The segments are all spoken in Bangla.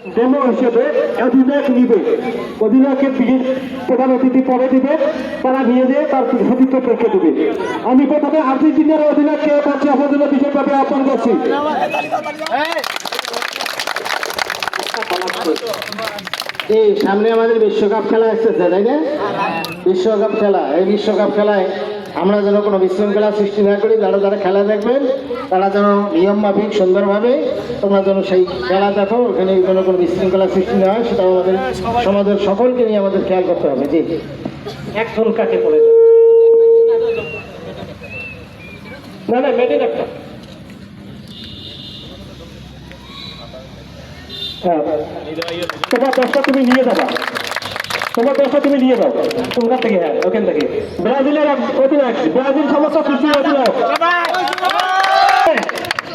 ডেমো হিসেবে অধিনায়ক নিবে, অধিনায়কের প্রধান অতিথি পরে দিবে, তারা নিয়ে যেয়ে তার সতীর্থ পরীক্ষা দেবে। আমি প্রথমে আর্জেন্টিনার অধিনায়ককে কাছে আমার জন্য বিশেষভাবে আহ্বান করছি। এই সামনে আমাদের বিশ্বকাপ খেলা আসতেছে, তাই না? বিশ্বকাপ খেলা, এই বিশ্বকাপ খেলায় আমরা যেন কোনো বিশৃঙ্খলা সৃষ্টি না করি। যারা যারা খেলা দেখবেন তারা যেন নিয়ম মাফিক সুন্দরভাবে তোমরা যেন সেই খেলা দেখো, ওখানে যেন কোনো বিশৃঙ্খলা সৃষ্টি না হয়, সেটাও আমাদের সমাজের সকলকে নিয়ে আমাদের খেয়াল করতে হবে। জি, একজন কাকে বলে না না মেডেল একটা, হ্যাঁ তোমার দশটা তুমি নিয়ে যাবা, তোমার দশটা তুমি নিয়ে যাও তোমরা থেকে। হ্যাঁ ওখান থেকে ব্রাজিলের অধিনায়ক, ব্রাজিল সমস্ত খুশির অধিনায়ক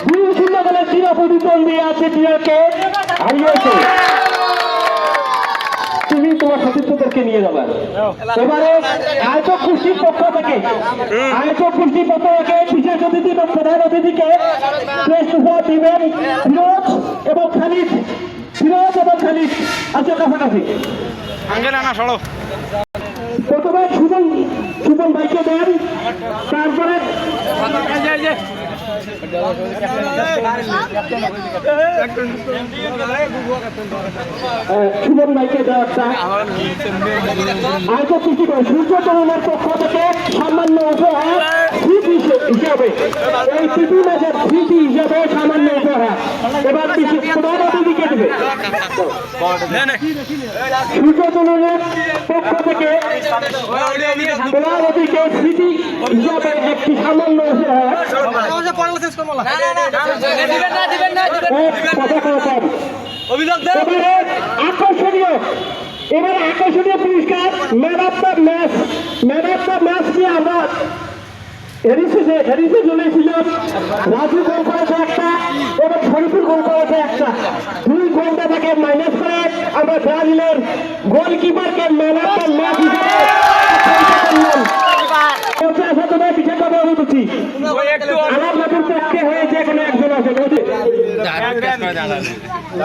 2-0 দলে চির প্রতিদ্বন্দ্বী আর্জেন্টিনাকে হারিয়েছে। তুমি তোমার সতীর্থদেরকে নিয়ে যাবে। এবারে আয়োজক গোষ্ঠীর পক্ষ থেকে বিশেষ অতিথি এবং প্রধান অতিথিকে প্রেস উপহার দিবেন ফিরোজ এবং খালিদ। আছে কাছাকাছি। প্রথমে সুমন ভাইকে দেন, তারপরে সুমন ভাইকে দেওয়াটা আয়োজক কৃষি করে সূর্যতরণের পক্ষ থেকে সামান্য উপহার হিসাবে, এই প্রীতি ম্যাচের স্মৃতি হিসাবে সামান্য উপহার এবার প্রধান অতিথিকে দেবে। সূর্যতরণের পক্ষ থেকে প্রধান অতিথিকে স্মৃতি হিসাবে একটি সামান্য উপহার আকর্ষণীয় পুরস্কার ম্যান অফ দ্য ম্যাচ নিয়ে আমরা হ্যারিসে চলেছিলাম। রাজু গোল করেছে একটা এবং শরীফুল গোল করেছে একটা, 2 গোলটা তাকে মাইনাস করে আমরা ব্রাজিলের গোলকিপারকে ম্যান অফ দ্য ম্যাচ হিসেবে বিশেষভাবে অনুভূতি আমার নতুন পক্ষে হয়েছে। এখানে একজন আছে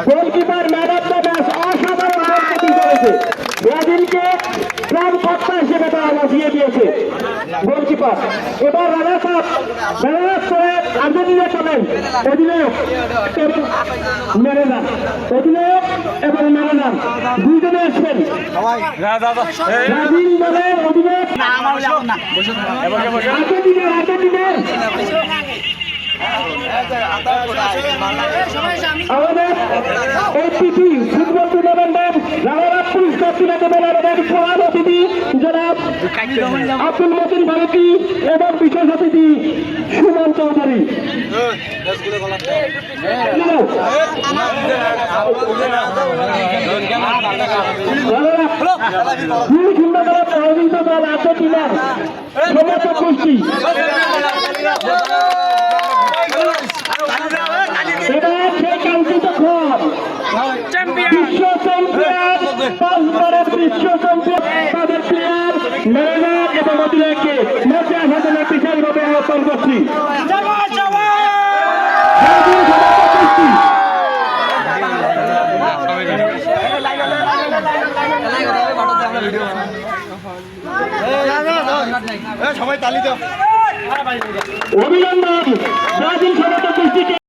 goalkeeper man of the match, অসাধারণ গোলকিপিং করেছে, ব্রাজিলকে প্রাণ কর্তা হিসেবে তারা বাঁচিয়ে দিয়েছে গোলকিপার। এবার রানার্স আপ করে আর্জেন্টিনা চলেন অধিনায়ক এবং ম্যানেজার দুইজনে আসবেন। ব্রাজিল দলের অধিনায়ক আর্জেন্টিনার আমাদের এপিপি ফুটবল টুর্নামেন্টের রানার পুরস্কার তুলে দেবেন আমাদের প্রধান অতিথি জনাব আব্দুল মতিন ভারতী এবং বিশেষ অতিথি সুমন চৌধুরী। দল আর্জেন্টিনার সমর্থক গোষ্ঠী বিশ্ব চ্যাম্পিয়ন, 5 বারের বিশ্ব চ্যাম্পিয়ন তাদের প্লেয়ার, ম্যানেজার এবং অধিনায়ককে ম্যাচে আসার জন্য বিশেষভাবে আহ্বান করছি। অভিনন্দন ব্রাজিল সমর্থক গোষ্ঠীকে।